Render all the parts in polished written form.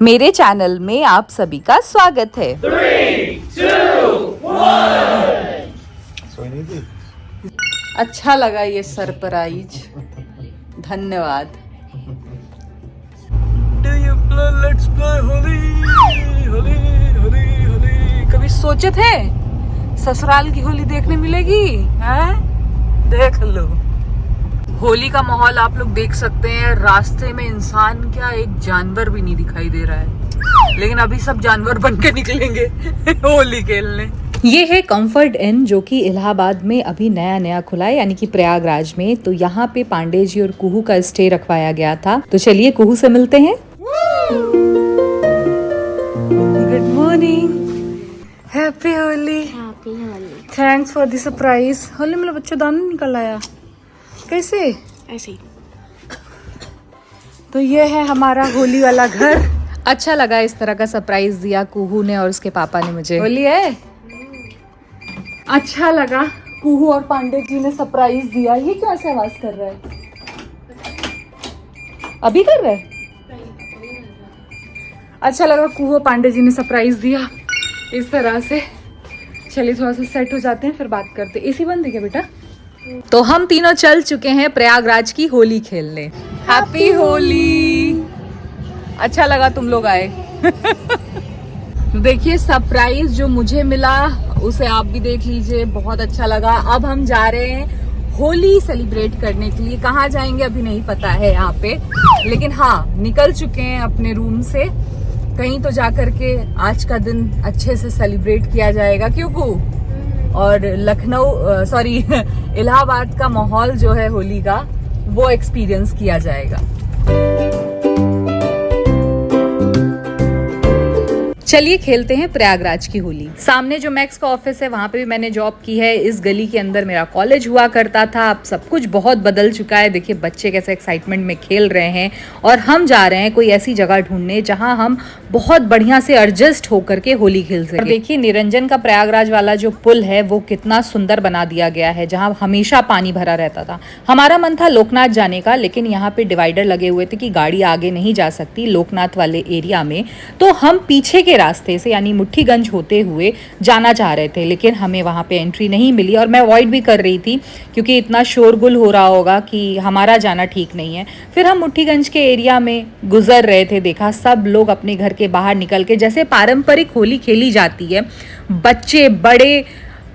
मेरे चैनल में आप सभी का स्वागत है। 3, 2, 1। अच्छा लगा ये सरप्राइज, धन्यवाद। Let's play Holi Holi Holi Holi. कभी सोचे थे ससुराल की होली देखने मिलेगी? हैं? देख लो, होली का माहौल आप लोग देख सकते हैं। रास्ते में इंसान क्या, एक जानवर भी नहीं दिखाई दे रहा है, लेकिन अभी सब जानवर बन के निकलेंगे होली खेलने। ये है कंफर्ट इन, जो कि इलाहाबाद में अभी नया नया खुला है, यानी कि प्रयागराज में। तो यहाँ पे पांडे जी और कुहू का स्टे रखवाया गया था। तो चलिए कुहू से मिलते हैं। Good morning, happy Holi. Thanks for the surprise. Holi में बच्चा दाना निकल आया, कैसे? ऐसे ही। तो ये है हमारा होली वाला घर। अच्छा लगा इस तरह का सरप्राइज दिया कुहू ने और उसके पापा ने मुझे। होली है, अच्छा लगा। कुहू और पांडे जी ने सरप्राइज दिया। ये क्यों ऐसे आवाज कर रहा है? अभी कर रहे हैं? अच्छा लगा, कुहू और पांडे जी ने सरप्राइज दिया इस तरह से। चलिए थोड़ा सा सेट हो जाते हैं, फिर बात करते। एसी बंद है क्या बेटा? तो हम तीनों चल चुके हैं प्रयागराज की होली खेलने। हैप्पी होली। अच्छा लगा तुम लोग आए। देखिए सरप्राइज जो मुझे मिला उसे आप भी देख लीजिए, बहुत अच्छा लगा। अब हम जा रहे हैं होली सेलिब्रेट करने के लिए। कहाँ जाएंगे अभी नहीं पता है यहाँ पे, लेकिन हाँ निकल चुके हैं अपने रूम से। कहीं तो जा करके आज का दिन अच्छे से सेलिब्रेट किया जाएगा, क्यों? और लखनऊ सॉरी इलाहाबाद का माहौल जो है होली का, वो एक्सपीरियंस किया जाएगा। चलिए खेलते हैं प्रयागराज की होली। सामने जो मैक्स का ऑफिस है वहाँ पे भी मैंने जॉब की है। इस गली के अंदर मेरा कॉलेज हुआ करता था। अब सब कुछ बहुत बदल चुका है। देखिए बच्चे कैसे एक्साइटमेंट में खेल रहे हैं, और हम जा रहे हैं कोई ऐसी जगह ढूंढने जहाँ हम बहुत बढ़िया से एडजस्ट होकर के होली खेल सकें। और देखिए निरंजन का प्रयागराज वाला जो पुल है वो कितना सुंदर बना दिया गया है, जहाँ हमेशा पानी भरा रहता था। हमारा मन था लोकनाथ जाने का, लेकिन यहाँ पे डिवाइडर लगे हुए थे कि गाड़ी आगे नहीं जा सकती लोकनाथ वाले एरिया में। तो हम पीछे के रास्ते से यानी मुट्ठीगंज होते हुए जाना चाह रहे थे, लेकिन हमें वहां पे एंट्री नहीं मिली। और मैं अवॉइड भी कर रही थी क्योंकि इतना शोरगुल हो रहा होगा कि हमारा जाना ठीक नहीं है। फिर हम मुट्ठीगंज के एरिया में गुजर रहे थे, देखा सब लोग अपने घर के बाहर निकल के, जैसे पारंपरिक होली खेली जाती है, बच्चे बड़े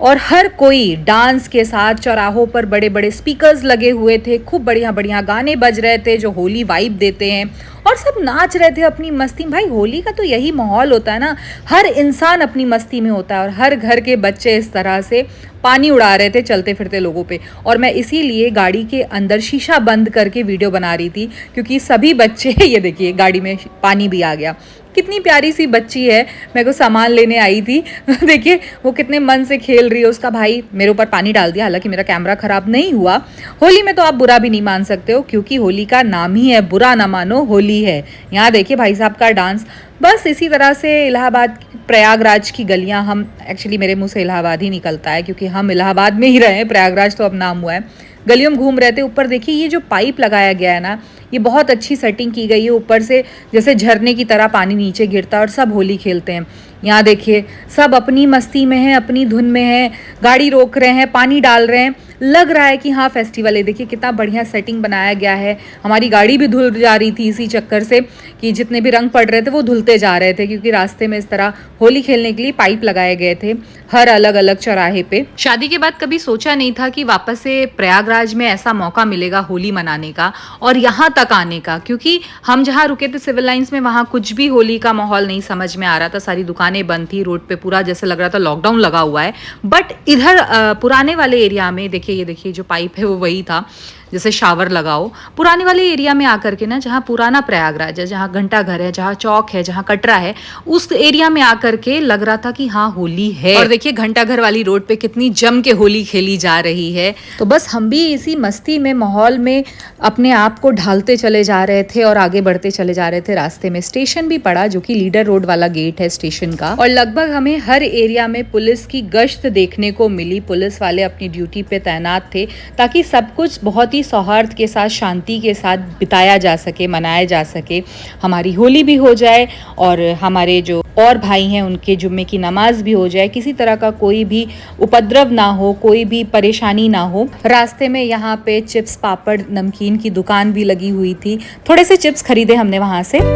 और हर कोई डांस के साथ। चौराहों पर बड़े बड़े स्पीकर्स लगे हुए थे, खूब बढ़िया बढ़िया गाने बज रहे थे जो होली वाइब देते हैं, और सब नाच रहे थे अपनी मस्ती में। भाई होली का तो यही माहौल होता है ना, हर इंसान अपनी मस्ती में होता है, और हर घर के बच्चे इस तरह से पानी उड़ा रहे थे चलते फिरते लोगों पे। और मैं इसीलिए गाड़ी के अंदर शीशा बंद करके वीडियो बना रही थी, क्योंकि सभी बच्चे ये देखिए गाड़ी में पानी भी आ गया। कितनी प्यारी सी बच्ची है, मेरे को सामान लेने आई थी। देखिए वो कितने मन से खेल रही है। उसका भाई मेरे ऊपर पानी डाल दिया, हालांकि मेरा कैमरा खराब नहीं हुआ। होली में तो आप बुरा भी नहीं मान सकते हो, क्योंकि होली का नाम ही है बुरा ना मानो होली है। यहाँ देखिए भाई साहब का डांस। बस इसी तरह से इलाहाबाद प्रयागराज की गलियाँ, हम एक्चुअली मेरे मुंह से इलाहाबाद ही निकलता है क्योंकि हम इलाहाबाद में ही रहे, प्रयागराज तो अब नाम हुआ है। गलियों में घूम रहे थे। ऊपर देखिए ये जो पाइप लगाया गया है ना, ये बहुत अच्छी सेटिंग की गई है। ऊपर से जैसे झरने की तरह पानी नीचे गिरता है और सब होली खेलते हैं। यहाँ देखिए सब अपनी मस्ती में हैं, अपनी धुन में हैं, गाड़ी रोक रहे हैं, पानी डाल रहे हैं, लग रहा है कि हाँ फेस्टिवल है। देखिए कितना बढ़िया सेटिंग बनाया गया है। हमारी गाड़ी भी धुल जा रही थी इसी चक्कर से कि जितने भी रंग पड़ रहे थे वो धुलते जा रहे थे, क्योंकि रास्ते में इस तरह होली खेलने के लिए पाइप लगाए गए थे हर अलग अलग चौराहे पे। शादी के बाद कभी सोचा नहीं था कि वापस से प्रयागराज में ऐसा मौका मिलेगा होली मनाने का और यहाँ तक आने का, क्योंकि हम जहाँ रुके थे सिविल लाइंस में, वहाँ कुछ भी होली का माहौल नहीं समझ में आ रहा था। सारी दुकानें बंद थी, रोड पे पूरा जैसे लग रहा था लॉकडाउन लगा हुआ है। बट इधर पुराने वाले एरिया में देखिए, ये देखिए जो पाइप है वो वही था जैसे शावर लगाओ। पुराने वाले एरिया में आकर के ना, जहाँ पुराना प्रयागराज है, जहाँ घंटा घर है, जहाँ चौक है, जहाँ कटरा है, उस एरिया में आकर के लग रहा था कि हाँ होली है। और देखिए घंटा घर वाली रोड पे कितनी जम के होली खेली जा रही है। तो बस हम भी इसी मस्ती में, माहौल में अपने आप को ढालते चले जा रहे थे और आगे बढ़ते चले जा रहे थे। रास्ते में स्टेशन भी पड़ा, जो कि लीडर रोड वाला गेट है स्टेशन का, और लगभग हमें हर एरिया में पुलिस की गश्त देखने को मिली। पुलिस वाले अपनी ड्यूटी पे तैनात थे ताकि सब कुछ बहुत ही ताकि सौहार्द के साथ, शांति के साथ बिताया जा सके, मनाया जा सके, हमारी होली भी हो जाए और हमारे जो और भाई हैं उनके जुम्मे की नमाज भी हो जाए, किसी तरह का कोई भी उपद्रव ना हो, कोई भी परेशानी ना हो। रास्ते में यहाँ पे चिप्स, पापड़, नमकीन की दुकान भी लगी हुई थी, थोड़े से चिप्स खरीदे हमने वहाँ से।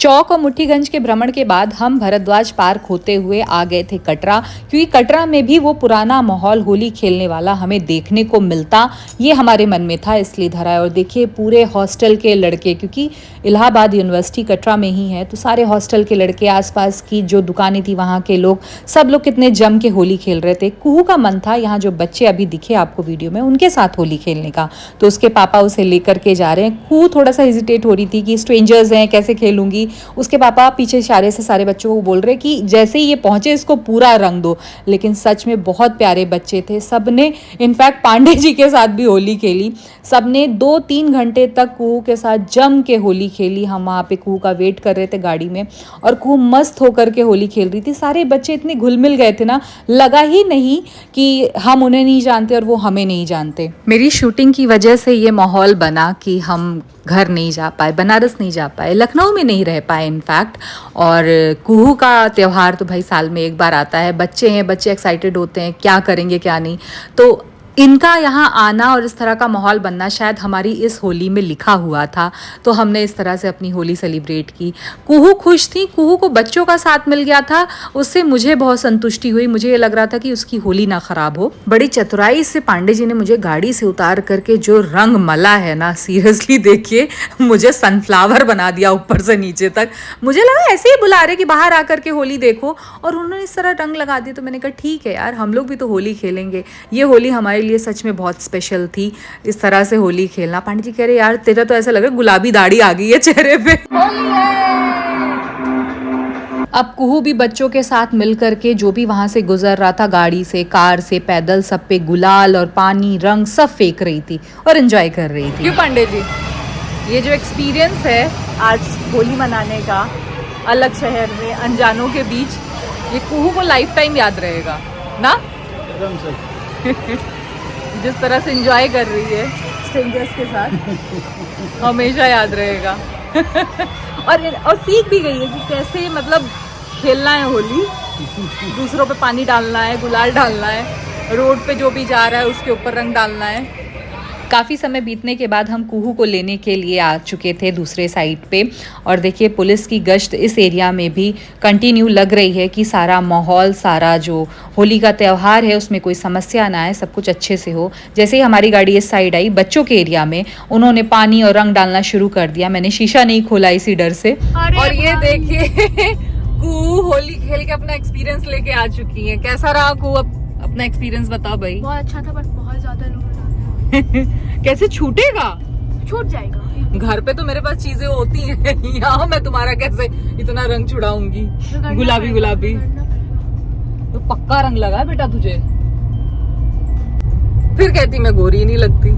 चौक और मुट्ठीगंज के भ्रमण के बाद हम भरद्वाज पार्क होते हुए आ गए थे कटरा, क्योंकि कटरा में भी वो पुराना माहौल होली खेलने वाला हमें देखने को मिलता, ये हमारे मन में था, इसलिए धरा है। और देखिए पूरे हॉस्टल के लड़के, क्योंकि इलाहाबाद यूनिवर्सिटी कटरा में ही है, तो सारे हॉस्टल के लड़के, आसपास की जो दुकानें थी वहाँ के लोग, सब लोग कितने जम के होली खेल रहे थे। कुहू का मन था यहाँ जो बच्चे अभी दिखे आपको वीडियो में, उनके साथ होली खेलने का, तो उसके पापा उसे लेकर के जा रहे हैं। कुहू थोड़ा सा हेजिटेट हो रही थी कि स्ट्रेंजर्स हैं, कैसे खेलूंगी। उसके पापा पीछे इशारे से सारे बच्चों को बोल रहे कि जैसे ही ये पहुंचे इसको पूरा रंग दो। लेकिन सच में बहुत प्यारे बच्चे थे, सबने इनफैक्ट पांडे जी के साथ भी होली खेली, सबने 2-3 घंटे तक कुहू के साथ जम के होली खेली। हम वहाँ पे कुहू का वेट कर रहे थे गाड़ी में और कुहू मस्त होकर के होली खेल रही थी। सारे बच्चे इतने घुल मिल गए थे ना, लगा ही नहीं कि हम उन्हें नहीं जानते और वो हमें नहीं जानते। मेरी शूटिंग की वजह से ये माहौल बना कि हम घर नहीं जा पाए, बनारस नहीं जा पाए, लखनऊ में नहीं रह पाए इनफैक्ट। और कुहू का त्यौहार तो भाई साल में एक बार आता है, बच्चे हैं, बच्चे एक्साइटेड होते हैं क्या करेंगे क्या नहीं, तो इनका यहाँ आना और इस तरह का माहौल बनना शायद हमारी इस होली में लिखा हुआ था, तो हमने इस तरह से अपनी होली सेलिब्रेट की। कुहू खुश थी, कुहू को बच्चों का साथ मिल गया था, उससे मुझे बहुत संतुष्टि हुई। मुझे ये लग रहा था कि उसकी होली ना खराब हो। बड़ी चतुराई से पांडे जी ने मुझे गाड़ी से उतार करके जो रंग मला है ना, सीरियसली देखिए, मुझे सनफ्लावर बना दिया ऊपर से नीचे तक। मुझे लगा ऐसे ही बुला रहे कि बाहर आकर के होली देखो, और उन्होंने इस तरह रंग लगा दिया। तो मैंने कहा ठीक है यार, हम लोग भी तो होली खेलेंगे। ये होली हमारे लिए सच में बहुत स्पेशल थी, इस तरह से होली खेलना। पांडे जी कह रहे यार तेरा तो ऐसा लग रहा है गुलाबी दाढ़ी आ गई है चेहरे पे। अब कुहू भी बच्चों के साथ मिल करके जो भी वहां से गुजर रहा था, गाड़ी से, कार से, पैदल, सब पे गुलाल और पानी, रंग सब फेंक रही थी और एंजॉय कर रही थी। क्यों पांडे जी, ये जो एक्सपीरियंस है आज होली मनाने का अलग शहर में, अनजानों के बीच, ये कुहू को लाइफ टाइम याद रहेगा ना। जिस तरह से एंजॉय कर रही है स्ट्रेंजर्स के साथ, हमेशा याद रहेगा। और सीख भी गई है कि कैसे मतलब खेलना है होली, दूसरों पे पानी डालना है, गुलाल डालना है, रोड पे जो भी जा रहा है उसके ऊपर रंग डालना है। काफ़ी समय बीतने के बाद हम कुहू को लेने के लिए आ चुके थे दूसरे साइड पे, और देखिए पुलिस की गश्त इस एरिया में भी कंटिन्यू लग रही है कि सारा माहौल, सारा जो होली का त्यौहार है उसमें कोई समस्या ना आए, सब कुछ अच्छे से हो। जैसे ही हमारी गाड़ी इस साइड आई, बच्चों के एरिया में उन्होंने पानी और रंग डालना शुरू कर दिया। मैंने शीशा नहीं खोला इसी डर से। और ये देखिए कुहू होली खेल के अपना एक्सपीरियंस लेके आ चुकी है। कैसा रहा कुहू, अपना एक्सपीरियंस बताओ भाई। बहुत अच्छा था, बट बहुत ज्यादा लोग कैसे छूटेगा? छूट जाएगा। घर पे तो मेरे पास चीजें होती हैं, यहाँ मैं तुम्हारा कैसे इतना रंग छुड़ाऊंगी? गुलाबी गुलाबी तो पक्का रंग लगा बेटा तुझे, फिर कहती मैं गोरी नहीं लगती।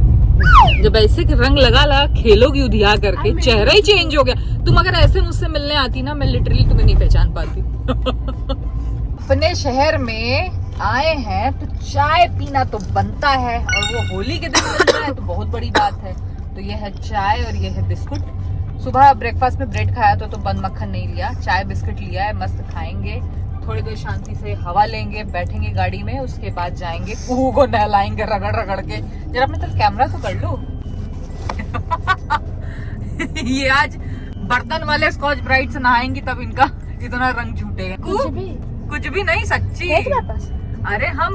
जब ऐसे रंग लगा खेलोगी उधिया करके, चेहरा ही चेंज हो गया। तुम अगर ऐसे मुझसे मिलने आती ना, मैं लिटरली तुम्हें नहीं पहचान पाती। अपने शहर में आए हैं तो चाय पीना तो बनता है, और वो होली के दिन मिल रहा है तो बहुत बड़ी बात है। तो ये है चाय और ये है बिस्कुट। सुबह ब्रेकफास्ट में ब्रेड खाया तो बंद मक्खन नहीं लिया, चाय बिस्कुट लिया है। मस्त खाएंगे, थोड़ी देर शांति से हवा लेंगे, बैठेंगे गाड़ी में, उसके बाद जाएंगे कुहू को नहलाएंगे रगड़ रगड़ के। जरा अपने तरफ कैमरा तो कर लो। ये आज बर्तन वाले स्कॉच ब्राइट से नहाएंगी तब इनका इतना रंग छूटेगा। कुछ भी नहीं, सच्ची। अरे हम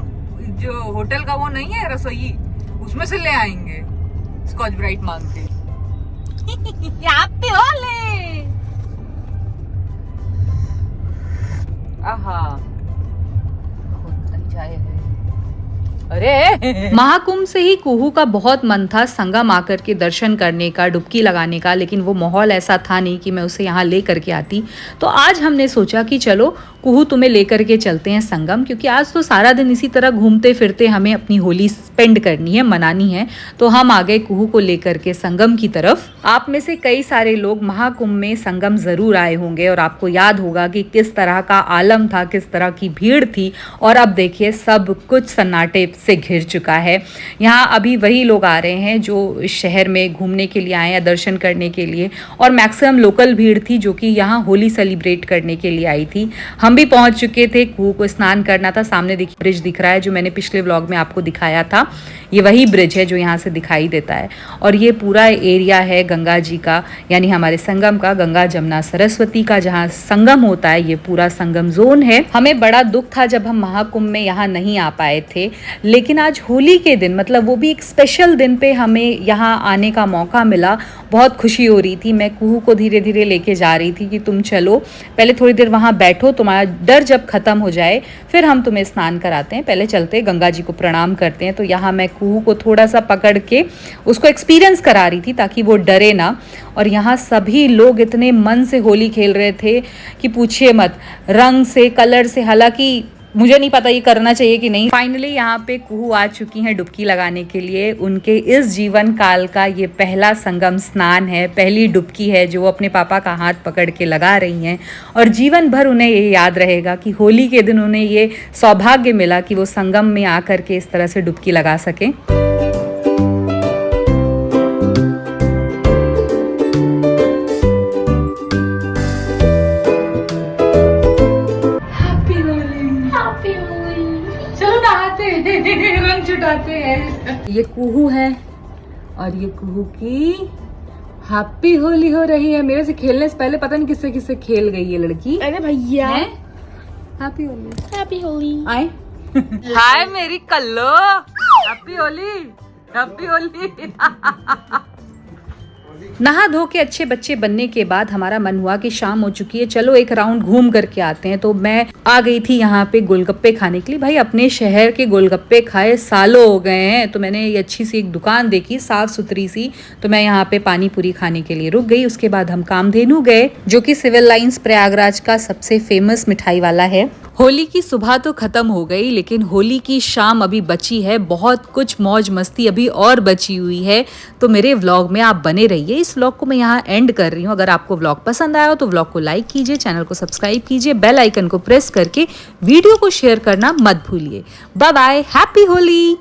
जो होटल का वो नहीं है रसोई, उसमें से ले आएंगे स्कॉच ब्राइट मांग के। हैप्पी होली। आहा, बहुत चाय है। अरे महाकुंभ से ही कुहू का बहुत मन था संगम आकर के दर्शन करने का, डुबकी लगाने का, लेकिन वो माहौल ऐसा था नहीं कि मैं उसे यहाँ ले करके आती। तो आज हमने सोचा कि चलो कुहू तुम्हें लेकर के चलते हैं संगम, क्योंकि आज तो सारा दिन इसी तरह घूमते फिरते हमें अपनी होली स्पेंड करनी है, मनानी है। तो हम आ गए कुहू को लेकर के संगम की तरफ। आप में से कई सारे लोग महाकुंभ में संगम जरूर आए होंगे और आपको याद होगा कि किस तरह का आलम था, किस तरह की भीड़ थी। और अब देखिए सब कुछ सन्नाटे से घिर चुका है। यहाँ अभी वही लोग आ रहे हैं जो इस शहर में घूमने के लिए आए या दर्शन करने के लिए, और मैक्सिमम लोकल भीड़ थी जो कि यहाँ होली सेलिब्रेट करने के लिए आई थी। हम भी पहुंच चुके थे, कुहू को स्नान करना था। सामने देखिए ब्रिज दिख रहा है जो मैंने पिछले व्लॉग में आपको दिखाया था। ये वही ब्रिज है जो यहाँ से दिखाई देता है। और ये पूरा एरिया है गंगा जी का, यानी हमारे संगम का, गंगा जमुना सरस्वती का जहाँ संगम होता है, ये पूरा संगम जोन है। हमें बड़ा दुख था जब हम महाकुंभ में यहाँ नहीं आ पाए थे, लेकिन आज होली के दिन, मतलब वो भी एक स्पेशल दिन पे हमें यहाँ आने का मौका मिला। बहुत खुशी हो रही थी। मैं कुहू को धीरे धीरे लेके जा रही थी कि तुम चलो, पहले थोड़ी देर वहाँ बैठो, तुम्हारा डर जब खत्म हो जाए फिर हम तुम्हें स्नान कराते हैं। पहले चलते गंगा जी को प्रणाम करते हैं। तो यहाँ मैं कुहू को थोड़ा सा पकड़ के उसको एक्सपीरियंस करा रही थी ताकि वो डरे ना। और यहाँ सभी लोग इतने मन से होली खेल रहे थे कि पूछिए मत, रंग से, कलर से। हालांकि मुझे नहीं पता ये करना चाहिए कि नहीं। फाइनली यहाँ पे कुहू आ चुकी हैं डुबकी लगाने के लिए। उनके इस जीवन काल का ये पहला संगम स्नान है, पहली डुबकी है जो वो अपने पापा का हाथ पकड़ के लगा रही हैं। और जीवन भर उन्हें ये याद रहेगा कि होली के दिन उन्हें ये सौभाग्य मिला कि वो संगम में आकर के इस तरह से डुबकी लगा सकें। चलो नहाते हैं, रंग छुटाते हैं। ये कुहू है और ये कुहू की हैप्पी होली हो रही है। मेरे से खेलने से पहले पता नहीं किससे किससे खेल गई ये लड़की। अरे भैया हैप्पी होली, हैप्पी होली। आए हाय मेरी कल्लो, हैप्पी होली, हैप्पी होली। नहा धो के अच्छे बच्चे बनने के बाद हमारा मन हुआ कि शाम हो चुकी है, चलो एक राउंड घूम करके आते हैं। तो मैं आ गई थी यहाँ पे गोलगप्पे खाने के लिए। भाई अपने शहर के गोलगप्पे खाए सालों हो गए हैं। तो मैंने ये अच्छी सी एक दुकान देखी, साफ सुथरी सी, तो मैं यहाँ पे पानी पूरी खाने के लिए रुक गई। उसके बाद हम कामधेनु गए, जो कि सिविल लाइंस प्रयागराज का सबसे फेमस मिठाई वाला है। होली की सुबह तो खत्म हो गई, लेकिन होली की शाम अभी बची है। बहुत कुछ मौज मस्ती अभी और बची हुई है। तो मेरे व्लॉग में आप बने रहिए। इस व्लॉग को मैं यहाँ एंड कर रही हूँ। अगर आपको व्लॉग पसंद आया हो तो व्लॉग को लाइक कीजिए, चैनल को सब्सक्राइब कीजिए, बेल आइकन को प्रेस करके वीडियो को शेयर करना मत भूलिए। Bye bye, happy Holi.